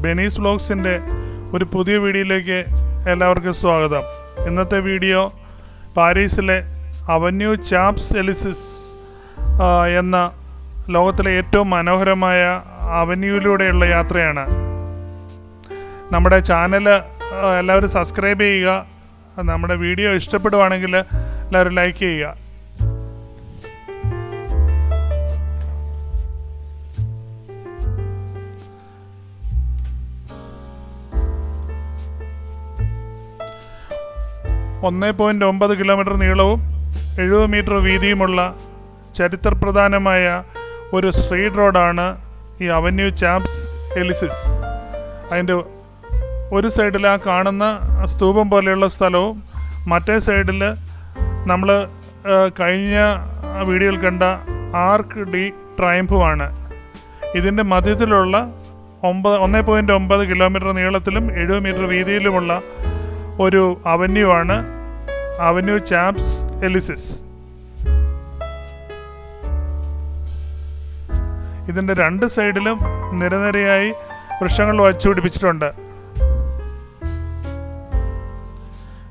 ബെനീസ് വ്ലോഗ്സിൻ്റെ ഒരു പുതിയ വീഡിയോയിലേക്ക് എല്ലാവർക്കും സ്വാഗതം. ഇന്നത്തെ വീഡിയോ പാരീസിലെ അവന്യൂ ചാപ്സ് എലിസിസ് എന്ന ലോകത്തിലെ ഏറ്റവും മനോഹരമായ അവന്യൂയിലൂടെയുള്ള യാത്രയാണ്. നമ്മുടെ ചാനൽ എല്ലാവരും സബ്സ്ക്രൈബ് ചെയ്യുക. നമ്മുടെ വീഡിയോ ഇഷ്ടപ്പെടുവാണെങ്കിൽ എല്ലാവരും ലൈക്ക് ചെയ്യുക. ഒന്നേ 9 കിലോമീറ്റർ നീളവും 70 മീറ്റർ വീതിയുമുള്ള ചരിത്രപ്രധാനമായ ഒരു സ്ട്രീറ്റ് റോഡാണ് ഈ അവന്യൂ ചാപ്സ് എലിസിസ്. അതിൻ്റെ ഒരു സൈഡിൽ ആ കാണുന്ന സ്തൂപം പോലെയുള്ള സ്ഥലവും മറ്റേ സൈഡിൽ നമ്മൾ കഴിഞ്ഞ വീഡിയോയിൽ കണ്ട ആർക്ക് ഡി ട്രയംഫുമാണ്. ഇതിൻ്റെ മധ്യത്തിലുള്ള 1.9 കിലോമീറ്റർ നീളത്തിലും 70 മീറ്റർ വീതിയിലുമുള്ള ഒരു അവന്യൂ ആണ് അവന്യൂ ചാപ്സ് എലിസിസ്. ഇതിൻ്റെ രണ്ട് സൈഡിലും നിരനിരയായി വൃക്ഷങ്ങൾ വച്ചുപിടിപ്പിച്ചിട്ടുണ്ട്.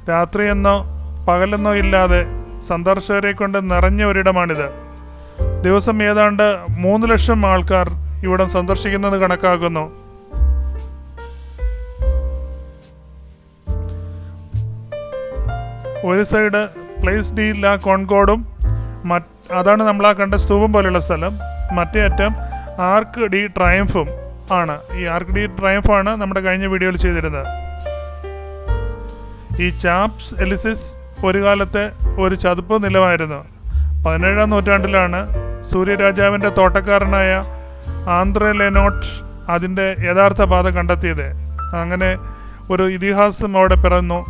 രാത്രിയെന്നോ പകലെന്നോ ഇല്ലാതെ സന്ദർശകരെ കൊണ്ട് നിറഞ്ഞ ഒരിടമാണിത്. ദിവസം ഏതാണ്ട് 3 ലക്ഷം ആൾക്കാർ ഇവിടം സന്ദർശിക്കുന്നത് കണക്കാക്കുന്നു. ഒരു സൈഡ് പ്ലേസ് ഡി ലാ കോൺകോർഡും അതാണ് നമ്മൾ ആ കണ്ട സ്തൂപം പോലെയുള്ള സ്ഥലം. മറ്റേ അറ്റം ആർക്ക് ഡി ട്രയംഫും ആണ്. ഈ ആർക്ക് ഡി ട്രയംഫാണ് നമ്മുടെ കഴിഞ്ഞ വീഡിയോയിൽ ചെയ്തിരുന്നത്. ഈ ചാപ്സ് എലിസിസ് ഒരു കാലത്തെ ഒരു ചതുപ്പ് നിലമായിരുന്നു. 17-ാം നൂറ്റാണ്ടിലാണ് സൂര്യരാജാവിൻ്റെ തോട്ടക്കാരനായ ആന്ത്രേ ലെനോട്ട് അതിൻ്റെ യഥാർത്ഥ പാത കണ്ടെത്തിയത്. അങ്ങനെ ഒരു ഇതിഹാസം അവിടെ പിറന്നു.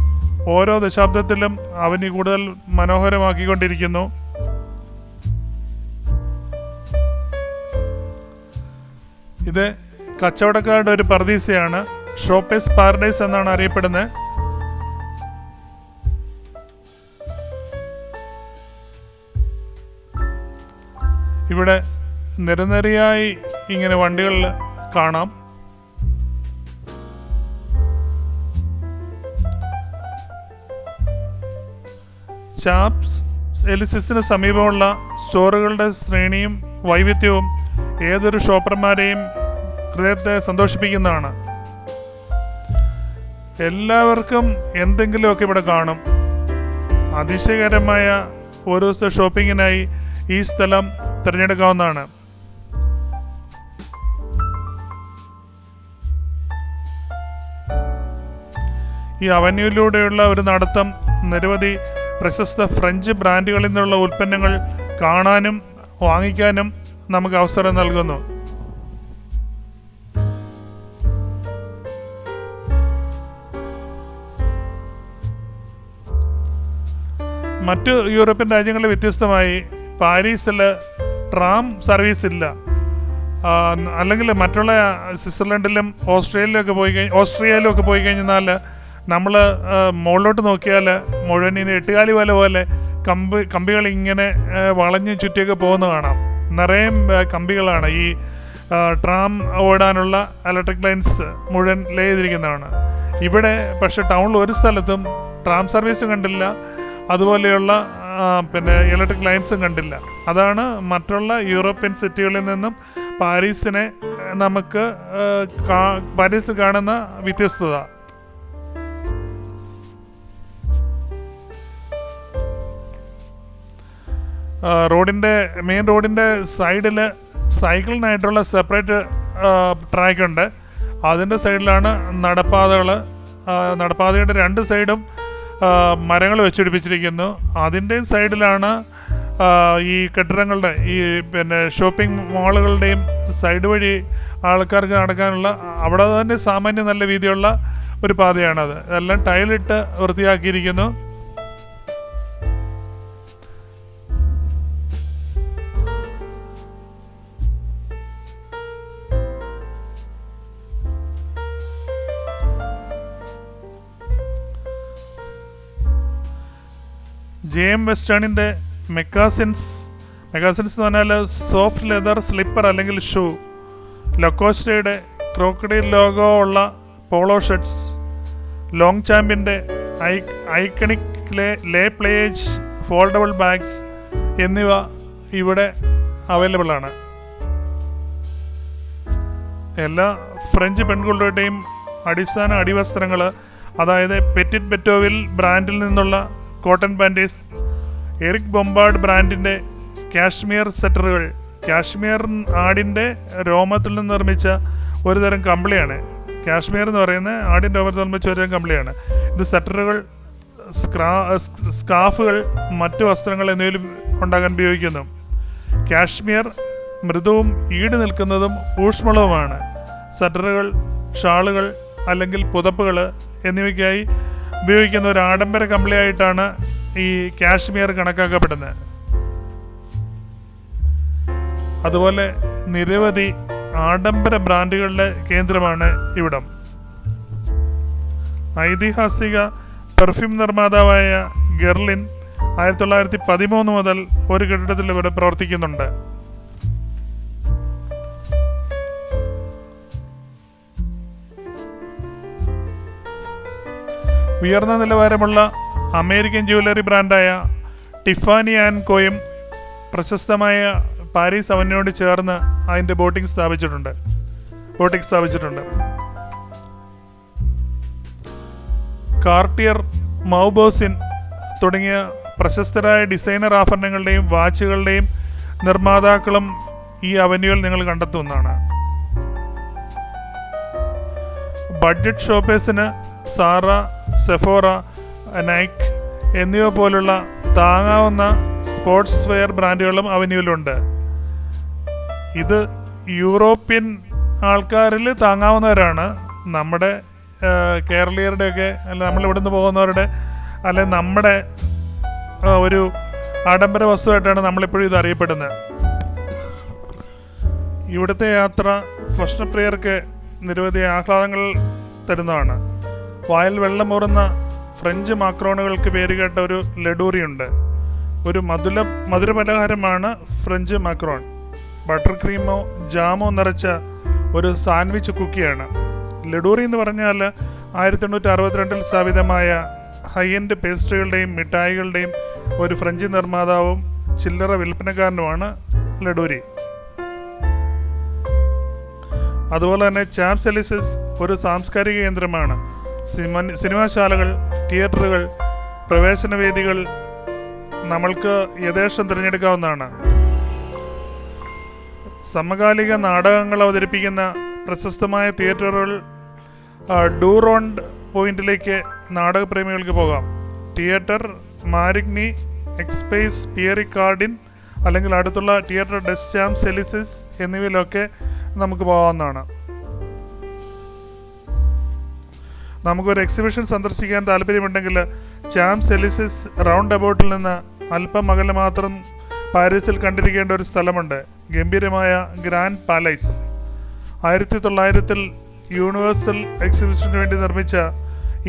ഓരോ ദശാബ്ദത്തിലും അവന് കൂടുതൽ മനോഹരമാക്കിക്കൊണ്ടിരിക്കുന്നു. ഇത് കച്ചവടക്കാരുടെ ഒരു പർദീസയാണ്. ഷോപ്പേഴ്സ് പാരഡൈസ് എന്നാണ് അറിയപ്പെടുന്നത്. ഇവിടെ നിരനിരയായി ഇങ്ങനെ വണ്ടികൾ കാണാം. ചാപ്സ് എലിസിസിന് സമീപമുള്ള സ്റ്റോറുകളുടെ ശ്രേണിയും വൈവിധ്യവും ഏതൊരു ഷോപ്പർമാരെയും ഹൃദയത്തെ സന്തോഷിപ്പിക്കുന്നതാണ്. എല്ലാവർക്കും എന്തെങ്കിലുമൊക്കെ ഇവിടെ കാണും. അതിശയകരമായ ഒരു ദിവസത്തെ ഷോപ്പിങ്ങിനായി ഈ സ്ഥലം തിരഞ്ഞെടുക്കാവുന്നതാണ്. ഈ അവന്യൂയിലൂടെയുള്ള ഒരു നടത്തം നിരവധി പ്രശസ്ത ഫ്രഞ്ച് ബ്രാൻഡുകളിൽ നിന്നുള്ള ഉൽപ്പന്നങ്ങൾ കാണാനും വാങ്ങിക്കാനും നമുക്ക് അവസരം നൽകുന്നു. മറ്റു യൂറോപ്യൻ രാജ്യങ്ങളിൽ വ്യത്യസ്തമായി പാരീസിൽ ട്രാം സർവീസ് ഇല്ല. അല്ലെങ്കിൽ മറ്റുള്ള സ്വിറ്റ്സർലൻഡിലും ഓസ്ട്രിയയിലും ഒക്കെ പോയി കഴിഞ്ഞാൽ നമ്മൾ മുകളിലോട്ട് നോക്കിയാൽ മുഴുവൻ ഇനി 8 കാലി പോലെ കമ്പികൾ ഇങ്ങനെ വളഞ്ഞ് ചുറ്റിയൊക്കെ പോകുന്ന കാണാം. നിറയെ കമ്പികളാണ്. ഈ ട്രാം ഓടാനുള്ള ഇലക്ട്രിക് ലൈൻസ് മുഴുവൻ ലേ ചെയ്തിരിക്കുന്നതാണ്. ഇവിടെ പക്ഷെ ടൗണിൽ ഒരു സ്ഥലത്തും ട്രാം സർവീസും കണ്ടില്ല, അതുപോലെയുള്ള ഇലക്ട്രിക് ലൈൻസും കണ്ടില്ല. അതാണ് മറ്റുള്ള യൂറോപ്യൻ സിറ്റികളിൽ നിന്നും പാരീസിൽ കാണുന്ന വ്യത്യസ്തത. മെയിൻ റോഡിൻ്റെ സൈഡിൽ സൈക്കിളിനായിട്ടുള്ള സെപ്പറേറ്റ് ട്രാക്ക് ഉണ്ട്. അതിൻ്റെ സൈഡിലാണ് നടപ്പാതകൾ. നടപ്പാതയുടെ രണ്ട് സൈഡും മരങ്ങൾ വെച്ചുപിടിപ്പിച്ചിരിക്കുന്നു. അതിൻ്റെ സൈഡിലാണ് ഈ കെട്ടിടങ്ങളുടെ ഷോപ്പിംഗ് മാളുകളുടെയും സൈഡ് വഴി ആൾക്കാർക്ക് നടക്കാനുള്ള അവിടെ തന്നെ സാമാന്യം നല്ല വീതിയുള്ള ഒരു പാതയാണത്. എല്ലാം ടൈലിട്ട് വൃത്തിയാക്കിയിരിക്കുന്നു. JM വെസ്റ്റേണിൻ്റെ മെക്കാസിൻസ് എന്ന് പറഞ്ഞാൽ സോഫ്റ്റ് ലെതർ സ്ലിപ്പർ അല്ലെങ്കിൽ ഷൂ. ലൊക്കോസ്റ്റയുടെ ക്രോക്കഡൈൽ ലോഗോ ഉള്ള പോളോ ഷർട്ട്സ്, ലോങ് ചാമ്പിൻ്റെ ഐക്കണിക് ലേ പ്ലേജ് ഫോൾഡബിൾ ബാഗ്സ് എന്നിവ ഇവിടെ അവൈലബിൾ ആണ്. എല്ലാ ഫ്രഞ്ച് പെൺകുട്ടികളുടെയും അടിസ്ഥാന അടിവസ്ത്രങ്ങൾ, അതായത് പെറ്റിറ്റ് ബെറ്റോവിൽ ബ്രാൻഡിൽ നിന്നുള്ള കോട്ടൺ പാൻറ്റീസ്, എറിക് ബൊമ്പാർഡ് ബ്രാൻഡിൻ്റെ കാശ്മീർ സെറ്ററുകൾ, കാശ്മീർ ആടിൻ്റെ രോമത്തിൽ നിന്ന് നിർമ്മിച്ച ഒരുതരം കമ്പിളിയാണ്. കാശ്മീർ എന്ന് പറയുന്നത് ആടിൻ്റെ രോമത്തിൽ നിർമ്മിച്ച ഒരുതരം കമ്പിളിയാണ്. ഇത് സെറ്ററുകൾ, സ്കാർഫുകൾ, മറ്റു വസ്ത്രങ്ങൾ എന്നിവയിൽ ഉണ്ടാകാൻ ഉപയോഗിക്കുന്നു. കാശ്മീർ മൃദുവും ഈട് നിൽക്കുന്നതും ഊഷ്മളവുമാണ്. സെറ്ററുകൾ, ഷാളുകൾ അല്ലെങ്കിൽ പുതപ്പുകൾ എന്നിവയ്ക്കായി ഉപയോഗിക്കുന്ന ഒരു ആഡംബര കമ്പിളിയായിട്ടാണ് ഈ കാശ്മീർ കണക്കാക്കപ്പെടുന്നത്. അതുപോലെ നിരവധി ആഡംബര ബ്രാൻഡുകളുടെ കേന്ദ്രമാണ് ഇവിടം. ഐതിഹാസിക പെർഫ്യൂം നിർമ്മാതാവായ ഗെർലിൻ 1913 മുതൽ ഒരു കെട്ടിടത്തിൽ ഇവിടെ പ്രവർത്തിക്കുന്നുണ്ട്. ഉയർന്ന നിലവാരമുള്ള അമേരിക്കൻ ജ്വല്ലറി ബ്രാൻഡായ ടിഫാനി ആൻഡ് കോയും പ്രശസ്തമായ പാരീസ് അവന്യോട് ചേർന്ന് അതിൻ്റെ ബോട്ടിക് സ്ഥാപിച്ചിട്ടുണ്ട്. കാർട്ടിയർ, മൗബോസിൻ തുടങ്ങിയ പ്രശസ്തരായ ഡിസൈനർ ആഭരണങ്ങളുടെയും വാച്ചുകളുടെയും നിർമ്മാതാക്കളും ഈ അവന്യൂവിൽ നിങ്ങൾ കണ്ടെത്തുന്നതാണ്. ബഡ്ജറ്റ് ഷോപ്പേഴ്സിന് സാറ, സെഫോറ, നൈക്ക് എന്നിവ പോലുള്ള താങ്ങാവുന്ന സ്പോർട്സ് വെയർ ബ്രാൻഡുകളും അവന്യൂവിലുണ്ട്. ഇത് യൂറോപ്യൻ ആൾക്കാരിൽ താങ്ങാവുന്നവരാണ്. നമ്മുടെ കേരളീയരുടെയൊക്കെ അല്ല, നമ്മളിവിടെ നിന്ന് പോകുന്നവരുടെ അല്ലെ നമ്മുടെ ഒരു ആഡംബര വസ്തുവായിട്ടാണ് നമ്മളിപ്പോഴും ഇത് അറിയപ്പെടുന്നത്. ഇവിടുത്തെ യാത്ര ഭക്ഷണപ്രിയർക്ക് നിരവധി ആഹ്ലാദങ്ങൾ തരുന്നതാണ്. വായിൽ വെള്ളമൂറുന്ന ഫ്രഞ്ച് മാക്രോണുകൾക്ക് പേരുകേട്ട ഒരു ലഡൂറിയുണ്ട്. ഒരു മധുരപലഹാരമാണ് ഫ്രഞ്ച് മാക്രോൺ. ബട്ടർ ക്രീമോ ജാമോ നിറച്ച ഒരു സാൻഡ്വിച്ച് കുക്കിയാണ്. ലഡൂറി എന്ന് പറഞ്ഞാൽ 1862 സ്ഥാപിതമായ ഹൈ എൻഡ് പേസ്ട്രികളുടെയും മിഠായികളുടെയും ഒരു ഫ്രഞ്ച് നിർമ്മാതാവും ചില്ലറ വിൽപ്പനക്കാരനുമാണ് ലഡൂരി. അതുപോലെ തന്നെ ചാംപ്സ് എലിസീസ് ഒരു സാംസ്കാരിക കേന്ദ്രമാണ്. സിനിമാശാലകൾ, തിയേറ്ററുകൾ, പ്രവേശനവേദികൾ നമ്മൾക്ക് യഥേഷ്ടം തിരഞ്ഞെടുക്കാവുന്നതാണ്. സമകാലിക നാടകങ്ങൾ അവതരിപ്പിക്കുന്ന പ്രശസ്തമായ തിയേറ്ററുകൾ ഡൂറോണ്ട് പോയിന്റിലേക്ക് നാടകപ്രേമികൾക്ക് പോകാം. തിയേറ്റർ മാരിഗ്നി, എക്സ്പേസ്, പിയറി കാർഡിൻ അല്ലെങ്കിൽ അടുത്തുള്ള തിയേറ്റർ ഡെസ് ചാംപ്സ് എലിസീസ് എന്നിവയിലൊക്കെ നമുക്ക് പോകാവുന്നതാണ്. നമുക്കൊരു എക്സിബിഷൻ സന്ദർശിക്കാൻ താല്പര്യമുണ്ടെങ്കിൽ ചാംപ്സ് എലിസീസ് റൗണ്ട് അബൌട്ടിൽ നിന്ന് അല്പം അകലെ മാത്രം പാരീസിൽ കണ്ടിരിക്കേണ്ട ഒരു സ്ഥലമുണ്ട്, ഗംഭീരമായ ഗ്രാൻഡ് പാലസ്. 1900 യൂണിവേഴ്സൽ എക്സിബിഷന് വേണ്ടി നിർമ്മിച്ച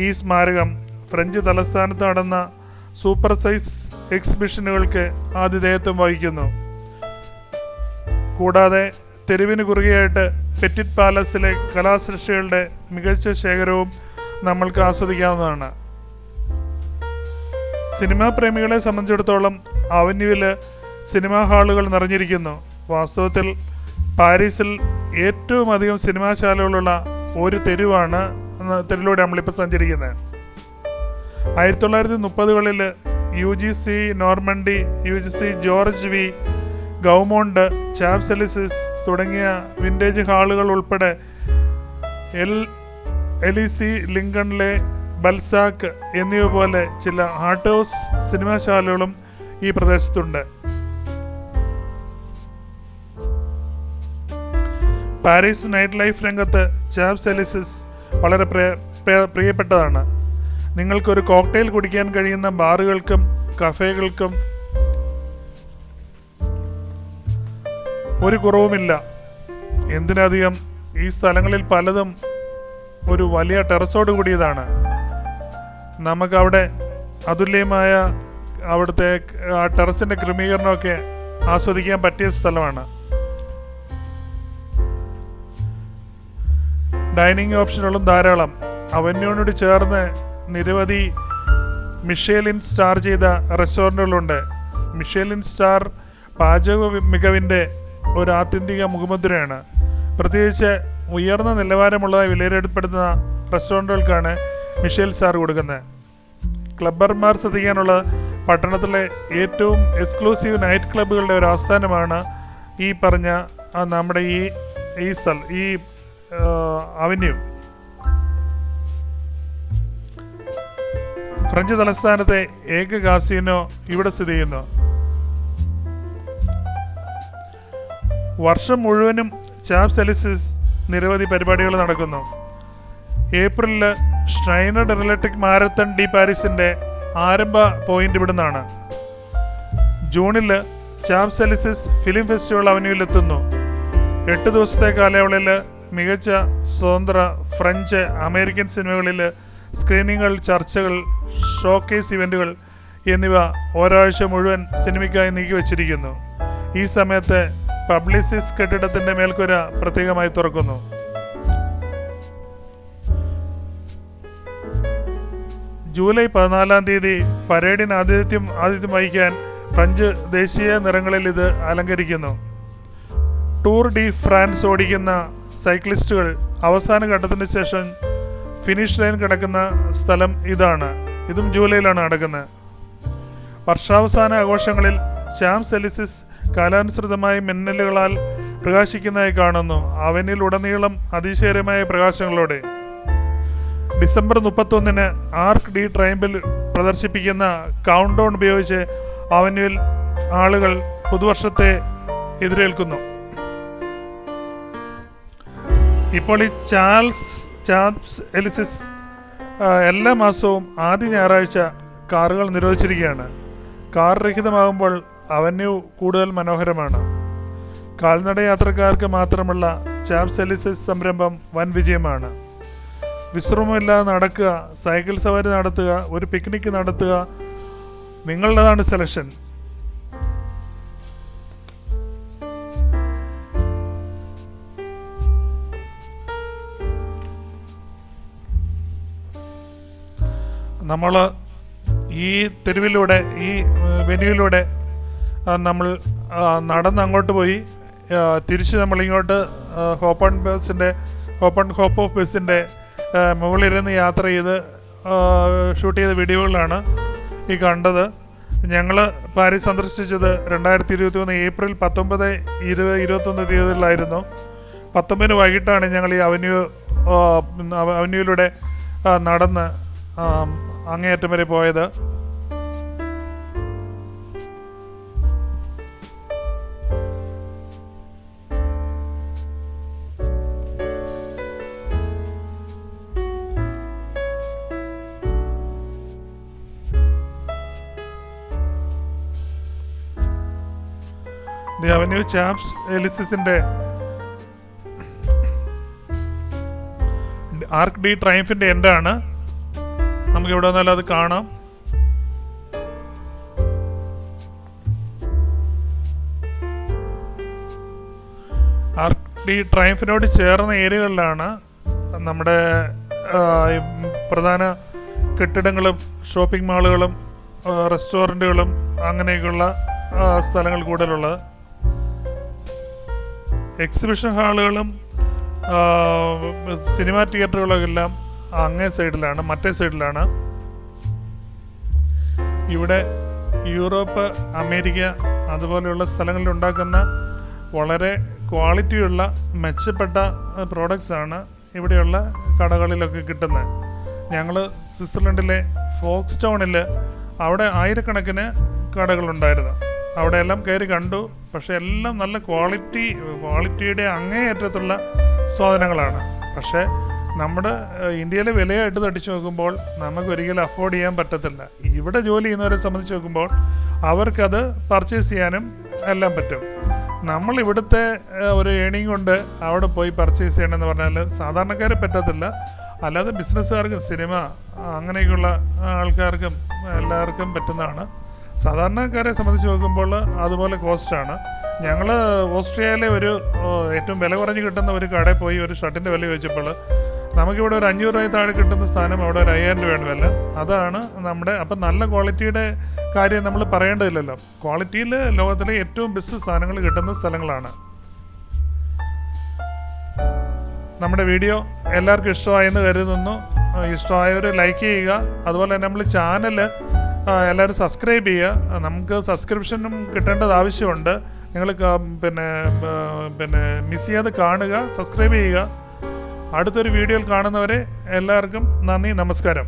ഈ സ്മാരകം ഫ്രഞ്ച് തലസ്ഥാനത്ത് നടന്ന സൂപ്പർ സൈസ് എക്സിബിഷനുകൾക്ക് ആതിഥേയത്വം വഹിക്കുന്നു. കൂടാതെ തെരുവിന് കുറുകെയായിട്ട് പെറ്റിറ്റ് പാലസിലെ കലാസൃഷ്ടികളുടെ മികച്ച ശേഖരവും നമ്മൾക്ക് ആസ്വദിക്കാവുന്നതാണ്. സിനിമാ പ്രേമികളെ സംബന്ധിച്ചിടത്തോളം അവന്യൂവിൽ സിനിമാ ഹാളുകൾ നിറഞ്ഞിരിക്കുന്നു. വാസ്തവത്തിൽ പാരീസിൽ ഏറ്റവും അധികം സിനിമാശാലകളുള്ള ഒരു തെരുവിലൂടെ നമ്മളിപ്പോൾ സഞ്ചരിക്കുന്നത്. 1930കളിൽ UGC Normandie, UGC George V, Gaumont, Champs Elysees തുടങ്ങിയ വിൻറ്റേജ് ഹാളുകൾ ഉൾപ്പെടെ എലിസി, ലിങ്കൺലെ, ബൽസാക്ക് എന്നിവ പോലെ ചില ആർട്ട് ഹൗസ് സിനിമാശാലകളും ഈ പ്രദേശത്തുണ്ട്. പാരീസ് നൈറ്റ് ലൈഫ് രംഗത്ത് ചാംപ്സ് എലിസീസ് വളരെ പ്രിയപ്പെട്ടതാണ്. നിങ്ങൾക്കൊരു കോക്ടെയിൽ കുടിക്കാൻ കഴിയുന്ന ബാറുകൾക്കും കഫേകൾക്കും ഒരു കുറവുമില്ല. എന്തിനധികം ഈ സ്ഥലങ്ങളിൽ പലതും ഒരു വലിയ ടെറസോട് കൂടിയതാണ്. നമുക്കവിടെ അതുല്യമായ അവിടുത്തെ ആ ടെറസിൻ്റെ ക്രമീകരണമൊക്കെ ആസ്വദിക്കാൻ പറ്റിയ സ്ഥലമാണ്. ഡൈനിങ് ഓപ്ഷനുകളും ധാരാളം. അവന്യൂവിനോട് ചേർന്ന് നിരവധി മിഷേലിൻ സ്റ്റാർ ചെയ്ത റെസ്റ്റോറൻറ്റുകളുണ്ട്. മിഷേലിൻ സ്റ്റാർ പാചക മികവിൻ്റെ ഒരു ആത്യന്തിക മുഖമുദ്രയാണ്. പ്രത്യേകിച്ച് ഉയർന്ന നിലവാരമുള്ളതായി വിലയിരുത്തപ്പെടുന്ന റെസ്റ്റോറൻറ്റുകൾക്കാണ് മിഷേൽ സ്റ്റാർ കൊടുക്കുന്നത്. ക്ലബ്ബർമാർ ശ്രദ്ധിക്കാനുള്ള പട്ടണത്തിലെ ഏറ്റവും എക്സ്ക്ലൂസീവ് നൈറ്റ് ക്ലബ്ബുകളുടെ ഒരു ആസ്ഥാനമാണ് ഈ പറഞ്ഞ നമ്മുടെ ഈ അവന്യൂ. ഫ്രഞ്ച് തലസ്ഥാനത്തെ ഏക കാസിനോ ഇവിടെ സ്ഥിതി ചെയ്യുന്നു. വർഷം മുഴുവനും ചാപ്സ് എലിസിസ് നിരവധി പരിപാടികൾ നടക്കുന്നു. ഏപ്രിലിൽ ഷ്രൈനഡ് റിലറ്റിക് മാരത്തൺ ഡി പാരീസിൻ്റെ ആരംഭ പോയിന്റ് ഇവിടുന്നാണ്. ജൂണിൽ ചാപ്സ് എലിസിസ് ഫിലിം ഫെസ്റ്റിവൽ അവന്യൂവിലെത്തുന്നു. 8 ദിവസത്തെ കാലയളവിൽ മികച്ച സ്വതന്ത്ര ഫ്രഞ്ച് അമേരിക്കൻ സിനിമകളിൽ സ്ക്രീനിങ്ങുകൾ, ചർച്ചകൾ, ഷോക്കേസ് ഇവൻറ്റുകൾ എന്നിവ ഒരാഴ്ച മുഴുവൻ സിനിമയ്ക്കായി നീക്കിവച്ചിരിക്കുന്നു. ഈ സമയത്ത് പബ്ലിസിസ് കെട്ടിടത്തിൻ്റെ മേൽക്കൂര പ്രത്യേകമായി തുറക്കുന്നു. ജൂലൈ 14 പരേഡിന് ആതിഥ്യം വഹിക്കാൻ ഫ്രഞ്ച് ദേശീയ നിറങ്ങളിൽ ഇത് അലങ്കരിക്കുന്നു. ടൂർ ഡി ഫ്രാൻസ് ഓടിക്കുന്ന സൈക്ലിസ്റ്റുകൾ അവസാന ഘട്ടത്തിന് ശേഷം ഫിനിഷ് ലൈൻ കിടക്കുന്ന സ്ഥലം ഇതാണ്. ഇതും ജൂലൈയിലാണ് നടക്കുന്നത്. വർഷാവസാന ആഘോഷങ്ങളിൽ ചാംസ് എലിസിസ് കാലാനുസൃതമായി മിന്നലുകളാൽ പ്രകാശിക്കുന്നതായി കാണുന്നു. അവനിലുടനീളം അതിശയകരമായ പ്രകാശങ്ങളോടെ. ഡിസംബർ 31 ആർക്ക് ഡി ട്രയംബിൽ പ്രദർശിപ്പിക്കുന്ന കൗണ്ട് ഡൗൺ ഉപയോഗിച്ച് അവന്യൂവിൽ ആളുകൾ പുതുവർഷത്തെ എതിരേൽക്കുന്നു. ഇപ്പോൾ ഈ ചാപ്സ് എലിസിസ് എല്ലാ മാസവും ആദ്യ ഞായറാഴ്ച കാറുകൾ നിരോധിച്ചിരിക്കുകയാണ്. കാർ രഹിതമാകുമ്പോൾ അവന്യൂ കൂടുതൽ മനോഹരമാണ്. കാൽനട യാത്രക്കാർക്ക് മാത്രമുള്ള ചാപ്സ് എലിസിസ് സംരംഭം വൻ വിജയമാണ്. വിശ്രമമില്ലാതെ നടക്കുക, സൈക്കിൾ സവാരി നടത്തുക, ഒരു പിക്നിക് നടത്തുക, നിങ്ങളുടേതാണ് സെലക്ഷൻ. നമ്മൾ ഈ തെരുവിലൂടെ, ഈ വെന്യൂയിലൂടെ നമ്മൾ നടന്ന് അങ്ങോട്ട് പോയി തിരിച്ച് നമ്മളിങ്ങോട്ട് ഹോപ്പ് ഓഫ് ബസ്സിൻ്റെ മുകളിലിരുന്ന് യാത്ര ചെയ്ത് ഷൂട്ട് ചെയ്ത വീഡിയോകളാണ് ഈ കണ്ടത്. ഞങ്ങൾ പാരീസ് സന്ദർശിച്ചത് 2023 ഏപ്രിൽ 19, 20, 21 തീയതികളിലായിരുന്നു. 19 വൈകിട്ടാണ് ഞങ്ങൾ ഈ അവന്യൂയിലൂടെ നടന്ന് അങ്ങേയറ്റം വരെ പോയത്. ദി അവന്യൂ ചാപ്സ് എലിസിസിന്റെ ആർക്ക് ഡി ട്രയംഫിന്റെ എൻഡാണ്. നമുക്ക് ഇവിടെ വന്നാലും അത് കാണാം. ആർക്ക് ഡി ട്രയംഫിനോട് ചേർന്ന ഏരിയകളിലാണ് നമ്മുടെ പ്രധാന കെട്ടിടങ്ങളും ഷോപ്പിംഗ് മാളുകളും റെസ്റ്റോറൻറ്റുകളും അങ്ങനെയൊക്കെയുള്ള സ്ഥലങ്ങൾ കൂടുതലുള്ളത്. എക്സിബിഷൻ ഹാളുകളും സിനിമാ തിയേറ്ററുകളും എല്ലാം അങ്ങേ സൈഡിലാണ്, മറ്റേ സൈഡിലാണ്. ഇവിടെ യൂറോപ്പ്, അമേരിക്ക അതുപോലെയുള്ള സ്ഥലങ്ങളിൽ ഉണ്ടാക്കുന്ന വളരെ ക്വാളിറ്റിയുള്ള മെച്ചപ്പെട്ട പ്രോഡക്റ്റ്സാണ് ഇവിടെയുള്ള കടകളിലൊക്കെ കിട്ടുന്നത്. ഞങ്ങൾ സ്വിറ്റ്സർലൻഡിലെ ഫോക്സ് ടൗണിൽ അവിടെ ആയിരക്കണക്കിന് കടകളുണ്ടായിരുന്നു. അവിടെ എല്ലാം കയറി കണ്ടു. പക്ഷെ എല്ലാം നല്ല ക്വാളിറ്റിയുടെ അങ്ങേയറ്റത്തുള്ള സാധനങ്ങളാണ്. പക്ഷേ നമ്മുടെ ഇന്ത്യയിലെ വിലയായിട്ട് തടിച്ചു നോക്കുമ്പോൾ നമുക്ക് ഒരിക്കലും അഫോർഡ് ചെയ്യാൻ പറ്റത്തില്ല. ഇവിടെ ജോലി ചെയ്യുന്നവരെ സംബന്ധിച്ച് നോക്കുമ്പോൾ അവർക്കത് പർച്ചേസ് ചെയ്യാനും എല്ലാം പറ്റും. നമ്മൾ ഇവിടുത്തെ ഒരു ഏണിങ് കൊണ്ട് അവിടെ പോയി പർച്ചേസ് ചെയ്യണമെന്ന് പറഞ്ഞാൽ സാധാരണക്കാരെ പറ്റത്തില്ല. അല്ലാതെ ബിസിനസ്സുകാർക്കും സിനിമ അങ്ങനെയൊക്കെയുള്ള ആൾക്കാർക്കും എല്ലാവർക്കും പറ്റുന്നതാണ്. സാധാരണക്കാരെ സംബന്ധിച്ച് നോക്കുമ്പോൾ അതുപോലെ കോസ്റ്റാണ്. ഞങ്ങൾ ഓസ്ട്രിയയിലെ ഒരു ഏറ്റവും വില കുറഞ്ഞ് കിട്ടുന്ന ഒരു കടയിൽ പോയി ഒരു ഷർട്ടിൻ്റെ വില ചോദിച്ചപ്പോൾ നമുക്കിവിടെ ഒരു 500 രൂപ താഴെ കിട്ടുന്ന സ്ഥാനം അവിടെ ഒരു 5000 രൂപയാണ് വില. അതാണ് നമ്മുടെ. അപ്പം നല്ല ക്വാളിറ്റിയുടെ കാര്യം നമ്മൾ പറയേണ്ടതില്ലല്ലോ. ക്വാളിറ്റിയിൽ ലോകത്തിലെ ഏറ്റവും ബെസ്റ്റ് സാധനങ്ങൾ കിട്ടുന്ന സ്ഥലങ്ങളാണ്. നമ്മുടെ വീഡിയോ എല്ലാവർക്കും ഇഷ്ടമായെന്ന് കരുതുന്നു. ഇഷ്ടമായവർ ലൈക്ക് ചെയ്യുക. അതുപോലെ തന്നെ നമ്മൾ ചാനൽ എല്ലാവരും സബ്സ്ക്രൈബ് ചെയ്യുക. നമുക്ക് സബ്സ്ക്രിപ്ഷനും കിട്ടേണ്ടത് ആവശ്യമുണ്ട്. നിങ്ങൾ പിന്നെ മിസ് ചെയ്യാതെ കാണുക, സബ്സ്ക്രൈബ് ചെയ്യുക. അടുത്തൊരു വീഡിയോയിൽ കാണുന്നവരെ എല്ലാവർക്കും നന്ദി, നമസ്കാരം.